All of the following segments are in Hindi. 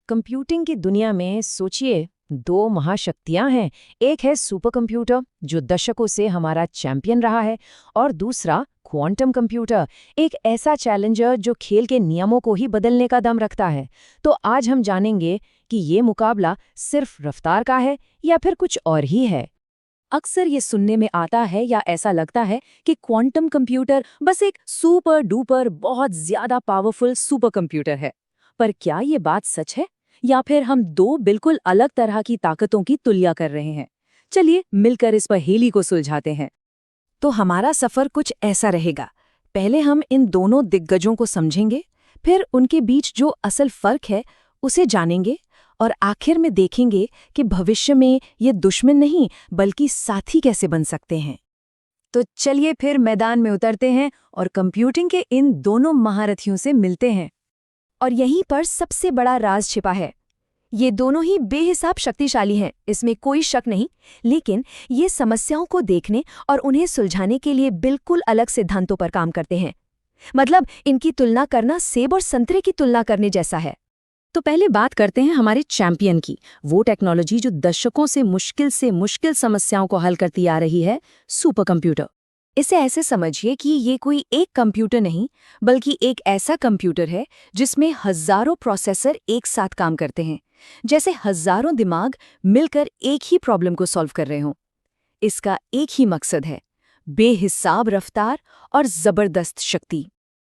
कंप्यूटिंग की दुनिया में सोचिए दो महाशक्तियां हैं। एक है सुपर कंप्यूटर जो दशकों से हमारा चैंपियन रहा है, और दूसरा क्वांटम कंप्यूटर, एक ऐसा चैलेंजर जो खेल के नियमों को ही बदलने का दम रखता है। तो आज हम जानेंगे कि ये मुकाबला सिर्फ रफ्तार का है या फिर कुछ और ही है। अक्सर ये सुनने में आता है या ऐसा लगता है कि क्वांटम कंप्यूटर बस एक सुपर डुपर बहुत ज्यादा पावरफुल सुपर कंप्यूटर है। पर क्या ये बात सच है, या फिर हम दो बिल्कुल अलग तरह की ताकतों की तुलना कर रहे हैं? चलिए मिलकर इस पहेली को सुलझाते हैं। तो हमारा सफर कुछ ऐसा रहेगा। पहले हम इन दोनों दिग्गजों को समझेंगे, फिर उनके बीच जो असल फर्क है उसे जानेंगे, और आखिर में देखेंगे कि भविष्य में ये दुश्मन नहीं बल्कि साथी कैसे बन सकते हैं। तो चलिए फिर मैदान में उतरते हैं और कंप्यूटिंग के इन दोनों महारथियों से मिलते हैं। और यहीं पर सबसे बड़ा राज छिपा है। ये दोनों ही बेहिसाब शक्तिशाली हैं, इसमें कोई शक नहीं, लेकिन ये समस्याओं को देखने और उन्हें सुलझाने के लिए बिल्कुल अलग सिद्धांतों पर काम करते हैं। मतलब इनकी तुलना करना सेब और संतरे की तुलना करने जैसा है। तो पहले बात करते हैं हमारे चैंपियन की, वो टेक्नोलॉजी जो दशकों से मुश्किल समस्याओं को हल करती आ रही है, सुपर कंप्यूटर। इसे ऐसे समझिए कि ये कोई एक कंप्यूटर नहीं, बल्कि एक ऐसा कंप्यूटर है जिसमें हजारों प्रोसेसर एक साथ काम करते हैं, जैसे हजारों दिमाग मिलकर एक ही प्रॉब्लम को सॉल्व कर रहे हों। इसका एक ही मकसद है, बेहिसाब रफ्तार और जबरदस्त शक्ति।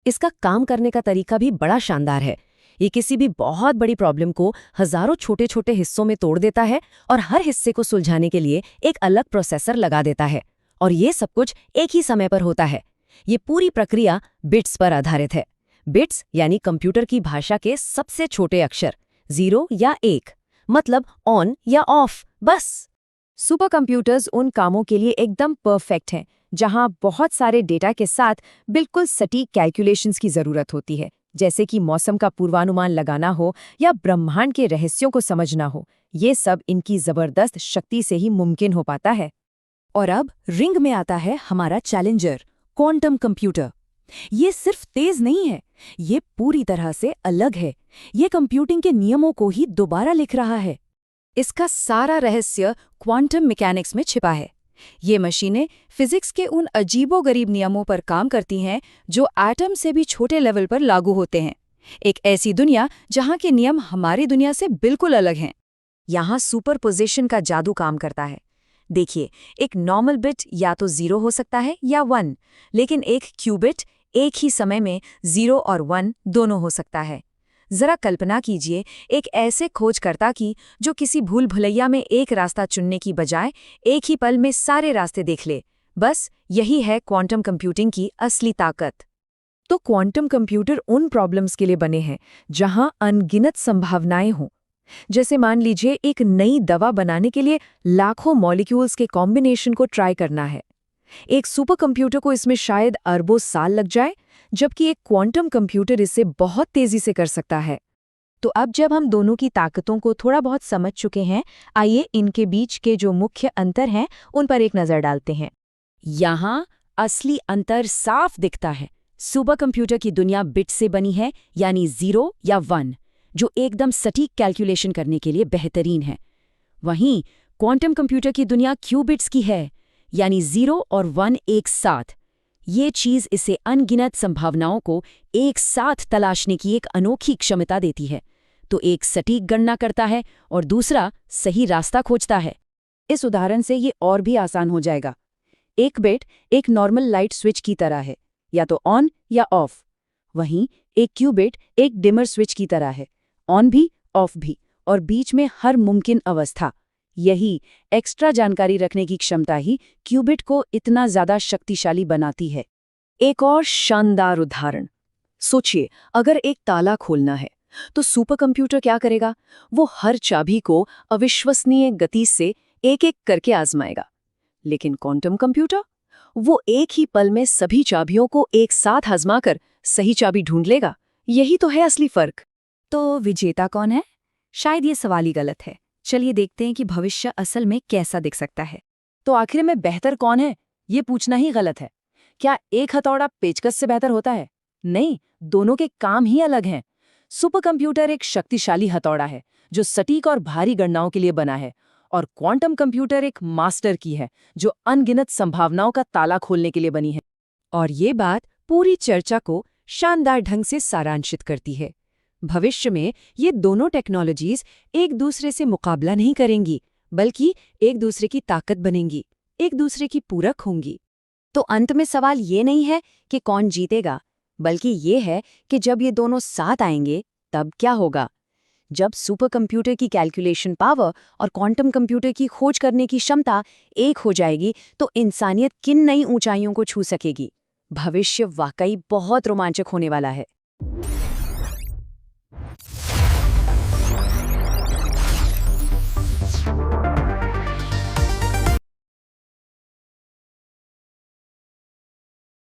इसका काम करने का तरीका भी बड़ा शानदार है। ये किसी भी बहुत बड़ी प्रॉब्लम को हजारों छोटे छोटे हिस्सों में तोड़ देता है और हर हिस्से को सुलझाने के लिए एक अलग प्रोसेसर लगा देता है, और ये सब कुछ एक ही समय पर होता है। ये पूरी प्रक्रिया बिट्स पर आधारित है। बिट्स यानी कंप्यूटर की भाषा के सबसे छोटे अक्षर, 0 या 1, मतलब ऑन या ऑफ, बस। सुपर कंप्यूटर्स उन कामों के लिए एकदम परफेक्ट हैं जहां बहुत सारे डेटा के साथ बिल्कुल सटीक कैलकुलेशंस की जरूरत होती है, जैसे कि मौसम का पूर्वानुमान लगाना हो या ब्रह्मांड के रहस्यों को समझना हो। ये सब इनकी जबरदस्त शक्ति से ही मुमकिन हो पाता है। और अब रिंग में आता है हमारा चैलेंजर, क्वांटम कंप्यूटर। ये सिर्फ तेज नहीं है, ये पूरी तरह से अलग है। ये कंप्यूटिंग के नियमों को ही दोबारा लिख रहा है। इसका सारा रहस्य क्वांटम मैकेनिक्स में छिपा है। ये मशीनें फिजिक्स के उन अजीबोगरीब नियमों पर काम करती हैं जो एटम से भी छोटे लेवल पर लागू होते हैं। एक ऐसी दुनिया जहां के नियम हमारी दुनिया से बिल्कुल अलग हैं। यहाँ सुपरपोजिशन का जादू काम करता है। देखिए, एक नॉर्मल बिट या तो 0 हो सकता है या 1, लेकिन एक क्यूबिट एक ही समय में 0 और 1 दोनों हो सकता है। जरा कल्पना कीजिए एक ऐसे खोजकर्ता की जो किसी भूल भुलैया में एक रास्ता चुनने की बजाय एक ही पल में सारे रास्ते देख ले। बस यही है क्वांटम कंप्यूटिंग की असली ताकत। तो क्वांटम कंप्यूटर उन प्रॉब्लम्स के लिए बने हैं जहां अनगिनत संभावनाएं हों। जैसे मान लीजिए एक नई दवा बनाने के लिए लाखों मॉलिक्यूल्स के कॉम्बिनेशन को ट्राई करना है। एक सुपर कंप्यूटर को इसमें शायद अरबों साल लग जाए, जबकि एक क्वांटम कंप्यूटर इसे बहुत तेजी से कर सकता है। तो अब जब हम दोनों की ताकतों को थोड़ा बहुत समझ चुके हैं, आइए इनके बीच के जो मुख्य अंतर हैं उन पर एक नजर डालते हैं। यहाँ असली अंतर साफ दिखता है। सुपर कंप्यूटर की दुनिया बिट से बनी है, यानी 0 या 1, जो एकदम सटीक कैलकुलेशन करने के लिए बेहतरीन है। वहीं क्वांटम कंप्यूटर की दुनिया क्यूबिट्स की है, यानी 0 और 1 एक साथ। ये चीज इसे अनगिनत संभावनाओं को एक साथ तलाशने की एक अनोखी क्षमता देती है। तो एक सटीक गणना करता है और दूसरा सही रास्ता खोजता है। इस उदाहरण से ये और भी आसान हो जाएगा। एक बिट एक नॉर्मल लाइट स्विच की तरह है, या तो ऑन या ऑफ। वहीं एक क्यूबिट एक डिमर स्विच की तरह है, ऑन भी ऑफ भी, और बीच में हर मुमकिन अवस्था। यही एक्स्ट्रा जानकारी रखने की क्षमता ही क्यूबिट को इतना ज्यादा शक्तिशाली बनाती है। एक और शानदार उदाहरण सोचिए, अगर एक ताला खोलना है तो सुपर कंप्यूटर क्या करेगा? वो हर चाबी को अविश्वसनीय गति से एक एक करके आजमाएगा। लेकिन क्वांटम कंप्यूटर, वो एक ही पल में सभी चाबियों को एक साथ आजमाकर सही चाबी ढूंढ लेगा। यही तो है असली फर्क। तो विजेता कौन है? शायद ये सवाल ही गलत है। चलिए देखते हैं कि भविष्य असल में कैसा दिख सकता है। तो आखिर में बेहतर कौन है, ये पूछना ही गलत है। क्या एक हथौड़ा पेचकस से बेहतर होता है? नहीं, दोनों के काम ही अलग हैं। सुपर कंप्यूटर एक शक्तिशाली हथौड़ा है जो सटीक और भारी गणनाओं के लिए बना है, और क्वांटम कंप्यूटर एक मास्टर की है जो अनगिनत संभावनाओं का ताला खोलने के लिए बनी है। और ये बात पूरी चर्चा को शानदार ढंग से सारांशित करती है। भविष्य में ये दोनों टेक्नोलॉजीज एक दूसरे से मुकाबला नहीं करेंगी, बल्कि एक दूसरे की ताकत बनेंगी, एक दूसरे की पूरक होंगी। तो अंत में सवाल ये नहीं है कि कौन जीतेगा, बल्कि ये है कि जब ये दोनों साथ आएंगे तब क्या होगा। जब सुपर कंप्यूटर की कैलकुलेशन पावर और क्वांटम कंप्यूटर की खोज करने की क्षमता एक हो जाएगी तो इंसानियत किन नई ऊंचाइयों को छू सकेगी। भविष्य वाकई बहुत रोमांचक होने वाला है।